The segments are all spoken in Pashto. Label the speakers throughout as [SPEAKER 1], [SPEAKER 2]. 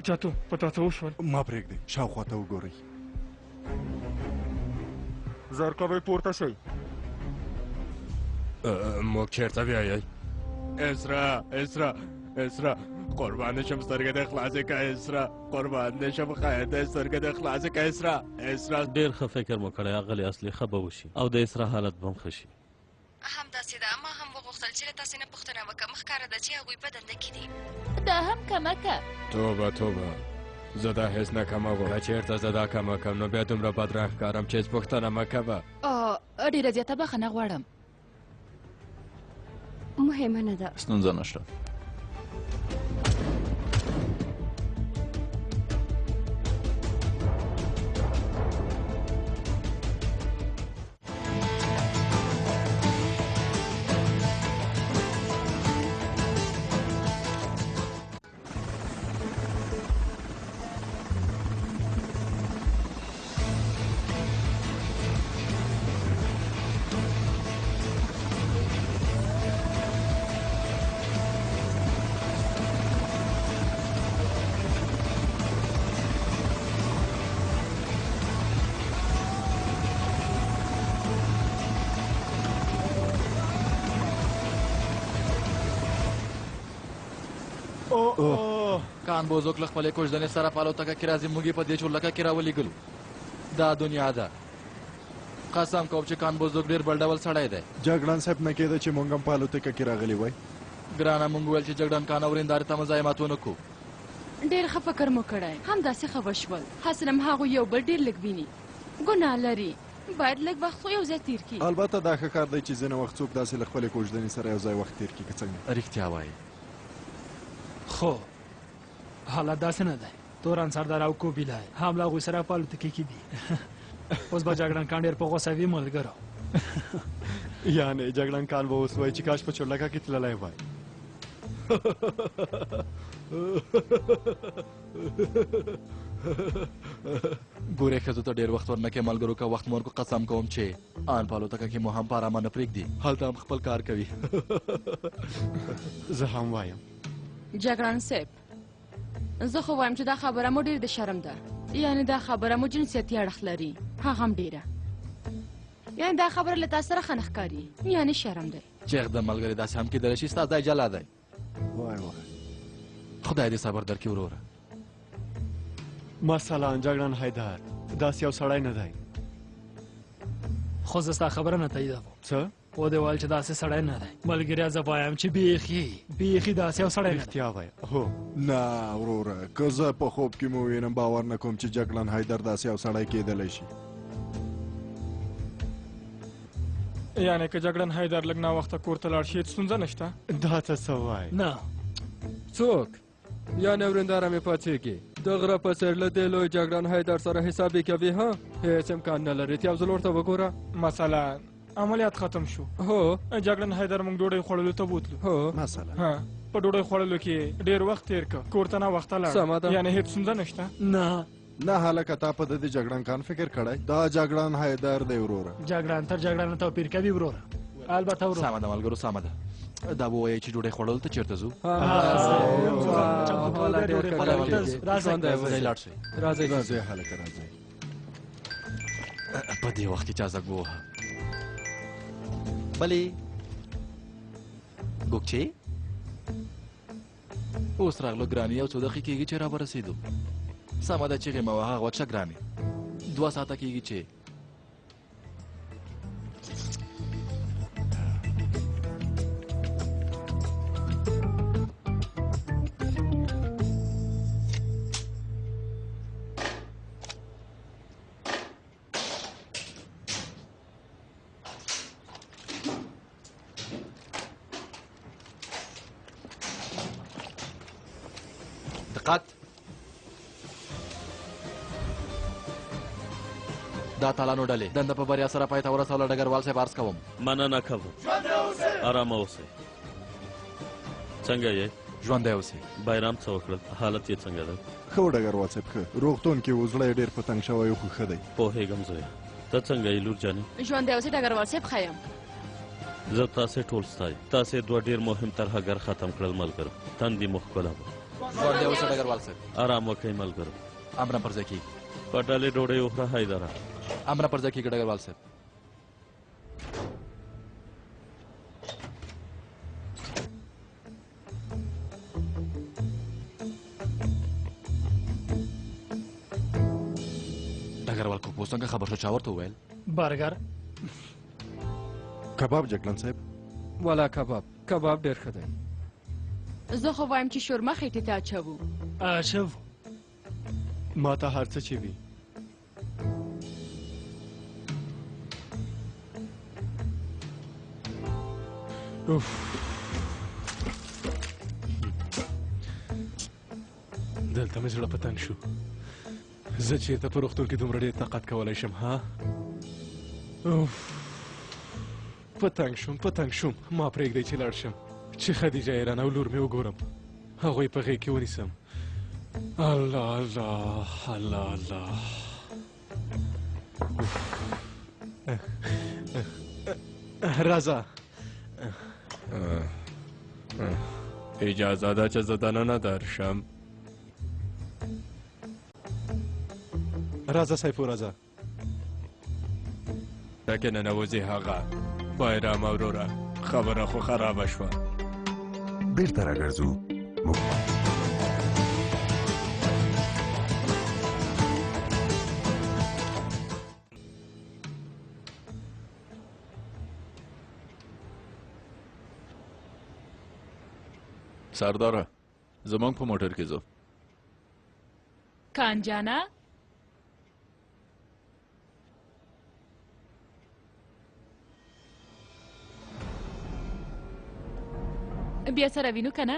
[SPEAKER 1] چاته په تاسو وشول
[SPEAKER 2] ما پرېږدئ شاوخوا ته وګورئ
[SPEAKER 1] زر کوئ پورته شئ
[SPEAKER 3] موږ چېرته بیایئ اسرا قربان شم سترګې دې خلاصې که اسرا قربان دې شم خیر دې سترګې دې خلاصې که اسرا
[SPEAKER 4] ډېر ښه فکر مو کړی اغلې اصلي ښه به وشي او د اسرا حالت به هم ښه شي
[SPEAKER 5] همداسې ده ما هم وغوښتل چې له تاسې نه پوښتنه وکړم ښکاره ده چې هغوی په دنده کې دي
[SPEAKER 6] دا هم کمکه
[SPEAKER 3] توبه زه دا هېڅ نه کموم که چېرته زه دا کمه کړم نو بیا دومره بدرنګ ښکارم چې هېڅ پوښتنه مه کوه
[SPEAKER 6] ډېره زیاته بخښنه غواړم
[SPEAKER 5] مهمه نه ده
[SPEAKER 7] ستونزه نشته کان بوزوک له خپلې کوژدنې سره په الوتکه کې راځي موږ یې په دې چورلکه کې راولېږلو دا دنیا ده قسم کوم چې کان بوزوک ډېر بل ډول سړی دی
[SPEAKER 2] جګړن صاحب نه کېده چې موږ هم په الوتکه کې راغلي وای
[SPEAKER 7] ګرانه موږ ویل چې جګړن کان او ورېندارې ته مزاحمت ونه کړو
[SPEAKER 6] ډېر ښه فکر مو کړی همداسې ښه وشول حسن هم هغوی یو بل ډېر لږ ویني ګناه لري باید لږ وخت خو یو ځای تېر کړي
[SPEAKER 2] البته دا ښه کار دی چې ځینې وخت څوک داسې له خپلې کوژدنې سره یو ځای وخت تېر کړي که څنګه
[SPEAKER 7] رښتیا وایي
[SPEAKER 1] خو حالت داسې نه دی تورن سردار او کوبیله هم له هغوی سره په الوتکې کې دي اوس به جګړن کان ډېر په غوسه وي ملګرو
[SPEAKER 2] یعنې جګړن کان به اوس وایي چې کاش په چورلکه کې تللی وای
[SPEAKER 7] ګورې ښځو ته ډېر وخت ورنکې ملګرو که وخت مو ورکړو قسم کوم چې ان په الوتکه کې مو هم په ارامه نه پرېږدي هلته هم خپل کار کوي
[SPEAKER 2] زه هم وایم
[SPEAKER 6] جګړن صاحب زه خو وایم چې دا خبره مو ډېر د شرم ده یعنې دا خبره مو جنسیتي اړخ لري هغه هم ډېره یعنې دا خبره له تاسو سره ښه نه ښکاري یعنې شرم دی
[SPEAKER 7] چېغ د ملګري داسې هم کېدلی شي ستا ځای جلا دی
[SPEAKER 2] وای
[SPEAKER 7] خدای دې صبر درکړي وروره
[SPEAKER 2] مثلا جګړن حیدر داسې یو سړی نه دی
[SPEAKER 1] خو زه ستا خبره نه تاییدوم
[SPEAKER 2] څه
[SPEAKER 1] و دې ویل چې داسې سړی نه دی ملګریا زه وایم چې بیخي داسې یو سړی نه دی
[SPEAKER 2] رښتیا وایه هو نه وروره که زه په خوب کې مو وینم باور نه کوم چې جګړن حیدر داسې یو سړی کېدلی شي
[SPEAKER 1] یعنې که جګړن حیدر لږ ناوخته کور ته لاړ شي هېڅ ستونزه نشته
[SPEAKER 2] دا ته څه وایي
[SPEAKER 1] نه
[SPEAKER 3] څوک یعنې ورېنداره مې پاڅېږي د غره په څېر له دې لوی جګړن حیدر سره حسابې کوي ها هېڅ امکان نه لري یو ځل ورته وګوره
[SPEAKER 1] مثلا عملیات ختم شو
[SPEAKER 3] هو
[SPEAKER 1] جګړن حیدر موږ ډوډۍ خوړلو ته بوتلو
[SPEAKER 3] هو
[SPEAKER 2] مثلا
[SPEAKER 1] په ډوډۍ خوړلو کې ډېر وخت تېر کړ کور ته ناوخته لاړ یعنې هېڅ ستونزه نشته
[SPEAKER 2] نه هلکه تا په د دې جګړن کان فکر کړی دا جګړن حیدر دی وروره
[SPEAKER 1] جګړن تر جګړن توپیر کوي وروره البته وروره
[SPEAKER 7] سمه ده ملګرو سمه ده دا به وایي چې ډوډۍ خوړلو ته چېرته ځو
[SPEAKER 2] راځئ هلکه راځئ
[SPEAKER 7] په دې وخت کې چا زګ ووهه بلې ګوکچې اوس راغلو ګراني یو څو دقیقې کېږي چې را ورسېدو سمه ده چیغې مه وهه غوږ شه ګرانې 2 ساعته کېږي چې دقت دا اتلانو ډلې دنده په بریا سره پای ته ورسوله ډګروال صاحب عرض کوم
[SPEAKER 4] مننه کوم ارامه اوسئ څنګه یې
[SPEAKER 7] ژوندی اوسئ
[SPEAKER 4] بایرام څه وکړل حالت یې څنګه ده
[SPEAKER 2] ښه و ډګروال صاحب ښه روغتون کې و زړه یې ډېر په تنګ شوی خو ښه دی
[SPEAKER 4] پوهېږم زویه ته څنګه یې لور جانې
[SPEAKER 6] ژوندی اوسئ ډګروال صاحب ښه یم
[SPEAKER 4] زه تاسې ټول ستایي تاسې 2 ډېر مهم طرحګر ختم کړل ملګرو تندې مو ښکلا وه
[SPEAKER 7] باندې اوسه ډګروال صاحب.
[SPEAKER 4] آرام وکړئ ملګرو.
[SPEAKER 7] امر پر ځای کېږي.
[SPEAKER 4] په ډلې ډوډۍ وخوره حیدره.
[SPEAKER 7] امر پر ځای کېږي ډګروال صاحب. ډګروال کوپو څنګه خبر شو چا ورته وویل؟
[SPEAKER 1] برګر
[SPEAKER 2] کباب جګړن صاحب.
[SPEAKER 3] والا کباب ډېر ښه دی.
[SPEAKER 6] زه خو وایم چې شورما خېټې ته اچوو.
[SPEAKER 1] اچو
[SPEAKER 8] ما ته هر څه چې وي.
[SPEAKER 9] دلته مې زړه په تنګ شو. زه چېرته په روغتون کې دومره ډېر طاقت کولی شم ها؟ په تنګ شوم. ما پرېږدئ چې لاړ شم چې خدیجه ایران او لور مې وګورم، هغوی په غېږ کې ونیسم. الله الله الله الله. راځه. اجازه ده چې زه دننه درشم؟ راځه سیفو راځه. ټکې ننوځي هغه بایرام وروره، خبره خو خرابه شوه.
[SPEAKER 10] بیرته راګرځو.
[SPEAKER 7] سرداره زمونږ په موټر کې ځو.
[SPEAKER 6] کانجانا بیا سره وینو کنه.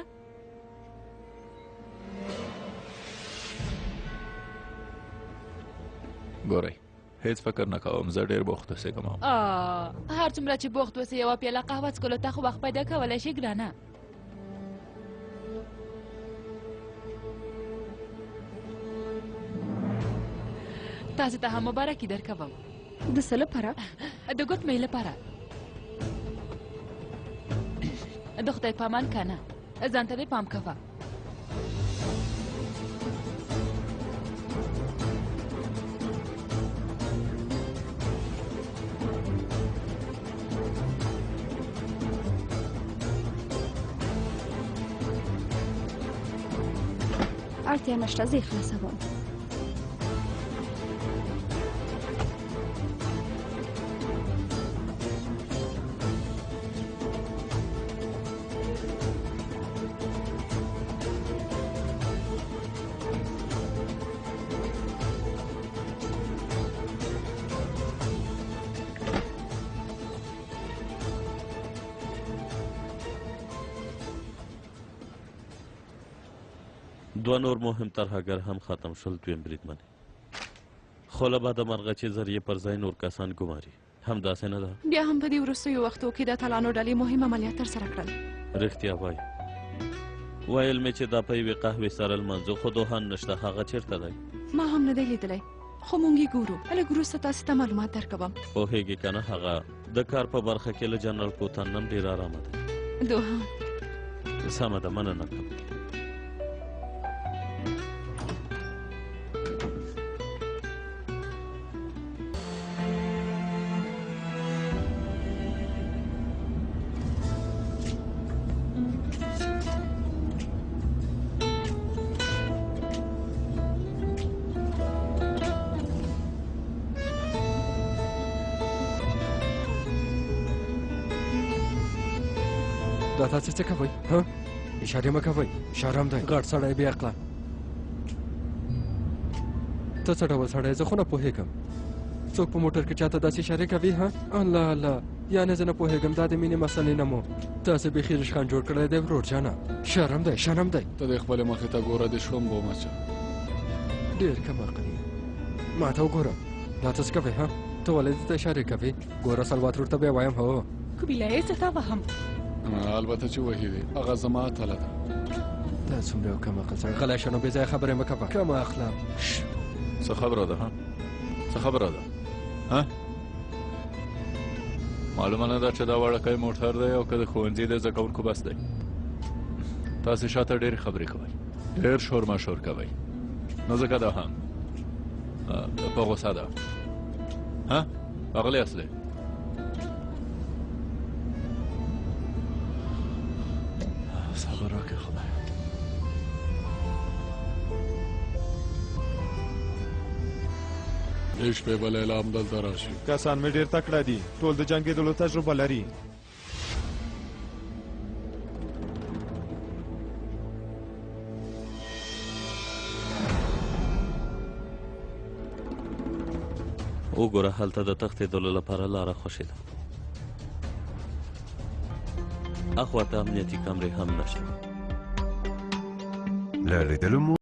[SPEAKER 7] ګورئ هیڅ فکر نه کوم، زه ډېر بوخت اوسېږم.
[SPEAKER 6] هر څومره چې بوخت اوسې یوه پیاله قهوه څکلو ته خو وخت پیدا کولی شي ګرانه. تاسې ته هم مبارکي درکوم.
[SPEAKER 11] د څه لپاره؟
[SPEAKER 6] د ګوتمۍ لپاره. د خدای پامان کنه، ځان ته دې پام کوه.
[SPEAKER 11] اړتیا نشته، زه یې خلاصوم.
[SPEAKER 4] دوه نور مهم ترهګر هم ختم شول. دویم بریدمن خو له بده مرغه چې ذریعې پر ځای نور کسان ګماري، همداسې نه ده؟
[SPEAKER 11] بیا هم په دې وروستیو وختو کې د اتلانو ډلې مهم عملیات ترسره کړل.
[SPEAKER 4] رښتیا وایي. ویل مې چې دا په یوې قهوې سره لمانځو، خو دوهان نشته. هغه چېرته دی؟
[SPEAKER 11] ما هم نه دی لیدلی، خو مونږ یې ګورو. لږ وروسته تاسې ته معلومات درکوم.
[SPEAKER 4] پوهېږې که نه، هغه د کار په برخه کې له جنرال کوتن نم ډېر ارامه دی.
[SPEAKER 11] دوهان
[SPEAKER 4] سمه ده، مننه کوم.
[SPEAKER 3] دا تاسې څه کوئ؟ اشارې مه کوئ، شرم دی. غټ سړی بې عقله. ته څه ډول سړی؟ زه خو نه پوهېږم. څوک په موټر کې چاته داسې اشارې کوي؟ الله الله، یعنې زه نه پوهېږم. دا د مینې مسلې نه مو تاسې بیخي رشخان جوړ کړی دی ورور جانه. شرم دی، شرم دی.
[SPEAKER 9] ته د خپلې مخې ته ګوره، د شوم بومچه
[SPEAKER 3] ډېر کم عقل یې. ما ته وګوره، دا ته څه کوې؟ ته ولې دې ته اشارې کوې؟ ګوره سلوات ورته بیا وایم. هو
[SPEAKER 11] قبیله یې څه ته وهم؟
[SPEAKER 9] البته چې وحي دی، هغه زما اتله ده.
[SPEAKER 3] دا څومره یو کم عقل سړی. غلی شه نو بې ځایه خبرې مه کوه. کم عقله.
[SPEAKER 7] څه خبره ده؟ څه خبره ده؟ معلومه نه ده چې دا وړوکی موټر دی او که د ښوونځي د زده کوونکو بس دی. تاسې شاته ډېرې خبرې کوئ.
[SPEAKER 12] ډېر شور ماشور کوئ نو ځکه دا هم په غوسه ده ها اغلی اصلی صبر راکړه خدای
[SPEAKER 9] دې شپې به لیلا همدلته راشي
[SPEAKER 8] کسان مې ډېر تکړه دي ټول د جنګېدلو تجربه لري
[SPEAKER 4] وګوره هلته د تښتېدلو لپاره لاره خوشې ده اخواته امنیتي کمرې هم نشته
[SPEAKER 10] له لیدلو مو